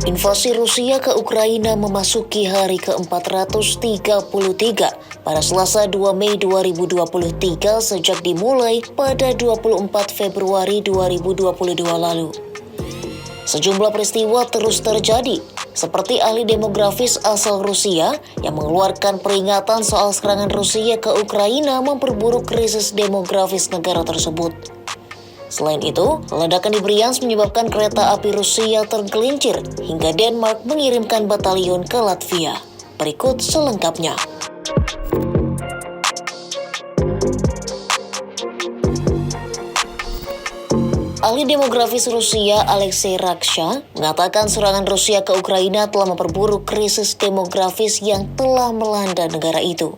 Invasi Rusia ke Ukraina memasuki hari ke-433 pada Selasa 2 Mei 2023 sejak dimulai pada 24 Februari 2022 lalu. Sejumlah peristiwa terus terjadi, seperti ahli demografis asal Rusia yang mengeluarkan peringatan soal serangan Rusia ke Ukraina memperburuk krisis demografis negara tersebut. Selain itu, ledakan di Bryansk menyebabkan kereta api Rusia tergelincir hingga Denmark mengirimkan batalion ke Latvia. Berikut selengkapnya. Ahli demografis Rusia Alexei Raksha mengatakan serangan Rusia ke Ukraina telah memperburuk krisis demografis yang telah melanda negara itu.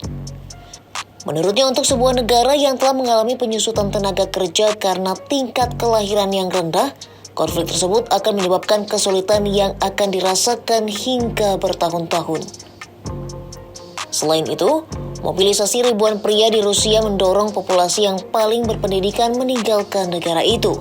Menurutnya, untuk sebuah negara yang telah mengalami penyusutan tenaga kerja karena tingkat kelahiran yang rendah, konflik tersebut akan menyebabkan kesulitan yang akan dirasakan hingga bertahun-tahun. Selain itu, mobilisasi ribuan pria di Rusia mendorong populasi yang paling berpendidikan meninggalkan negara itu.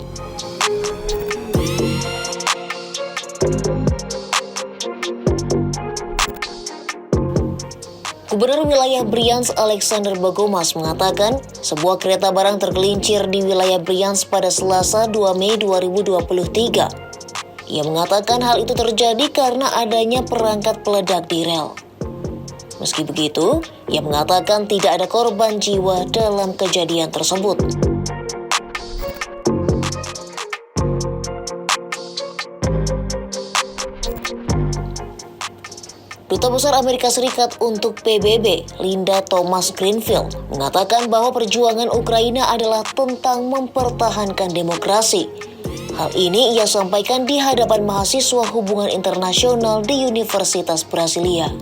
Gubernur wilayah Bryansk Alexander Bogomas mengatakan sebuah kereta barang tergelincir di wilayah Bryansk pada Selasa 2 Mei 2023. Ia mengatakan hal itu terjadi karena adanya perangkat peledak di rel. Meski begitu, ia mengatakan tidak ada korban jiwa dalam kejadian tersebut. Duta Besar Amerika Serikat untuk PBB, Linda Thomas-Greenfield, mengatakan bahwa perjuangan Ukraina adalah tentang mempertahankan demokrasi. Hal ini ia sampaikan di hadapan mahasiswa hubungan internasional di Universitas Brasilia.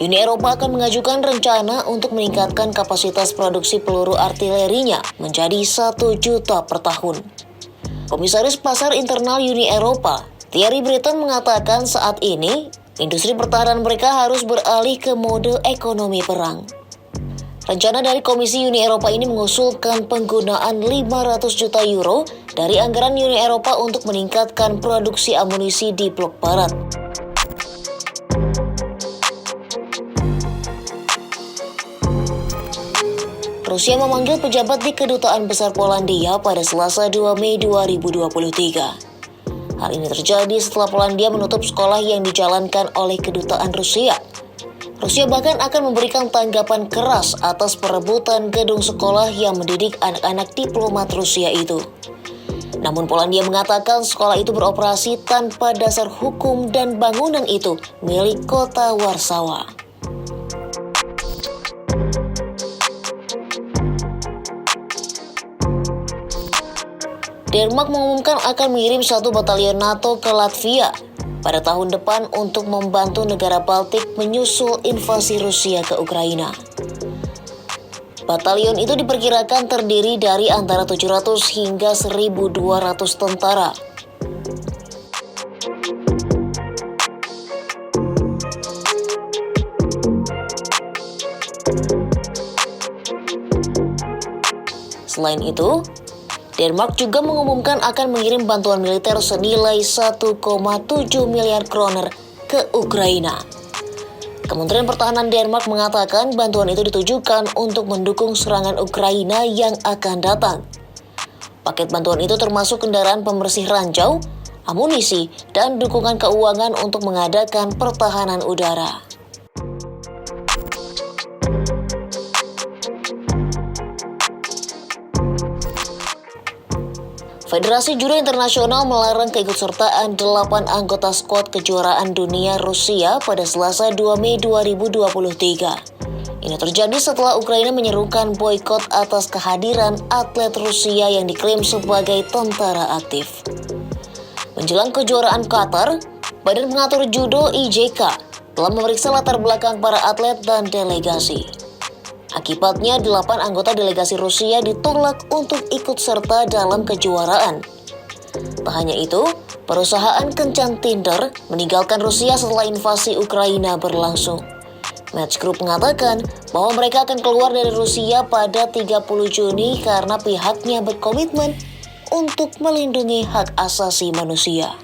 Uni Eropa akan mengajukan rencana untuk meningkatkan kapasitas produksi peluru artilerinya menjadi 1 juta per tahun. Komisaris Pasar Internal Uni Eropa, Thierry Breton, mengatakan saat ini industri pertahanan mereka harus beralih ke mode ekonomi perang. Rencana dari Komisi Uni Eropa ini mengusulkan penggunaan 500 juta euro dari anggaran Uni Eropa untuk meningkatkan produksi amunisi di blok barat. Rusia memanggil pejabat di Kedutaan Besar Polandia pada Selasa 2 Mei 2023. Hal ini terjadi setelah Polandia menutup sekolah yang dijalankan oleh Kedutaan Rusia. Rusia bahkan akan memberikan tanggapan keras atas perebutan gedung sekolah yang mendidik anak-anak diplomat Rusia itu. Namun Polandia mengatakan sekolah itu beroperasi tanpa dasar hukum dan bangunan itu milik kota Warsawa. Denmark mengumumkan akan mengirim 1 batalion NATO ke Latvia pada tahun depan untuk membantu negara Baltik menyusul invasi Rusia ke Ukraina. Batalion itu diperkirakan terdiri dari antara 700 hingga 1.200 tentara. Selain itu, Denmark juga mengumumkan akan mengirim bantuan militer senilai 1,7 miliar kroner ke Ukraina. Kementerian Pertahanan Denmark mengatakan bantuan itu ditujukan untuk mendukung serangan Ukraina yang akan datang. Paket bantuan itu termasuk kendaraan pembersih ranjau, amunisi, dan dukungan keuangan untuk mengadakan pertahanan udara. Federasi Judo Internasional melarang keikutsertaan 8 anggota skuad kejuaraan dunia Rusia pada Selasa 2 Mei 2023. Ini terjadi setelah Ukraina menyerukan boikot atas kehadiran atlet Rusia yang diklaim sebagai tentara aktif. Menjelang kejuaraan Qatar, Badan Pengatur Judo IJK telah memeriksa latar belakang para atlet dan delegasi. Akibatnya, 8 anggota delegasi Rusia ditolak untuk ikut serta dalam kejuaraan. Tak hanya itu, perusahaan kencan Tinder meninggalkan Rusia setelah invasi Ukraina berlangsung. Match Group mengatakan bahwa mereka akan keluar dari Rusia pada 30 Juni karena pihaknya berkomitmen untuk melindungi hak asasi manusia.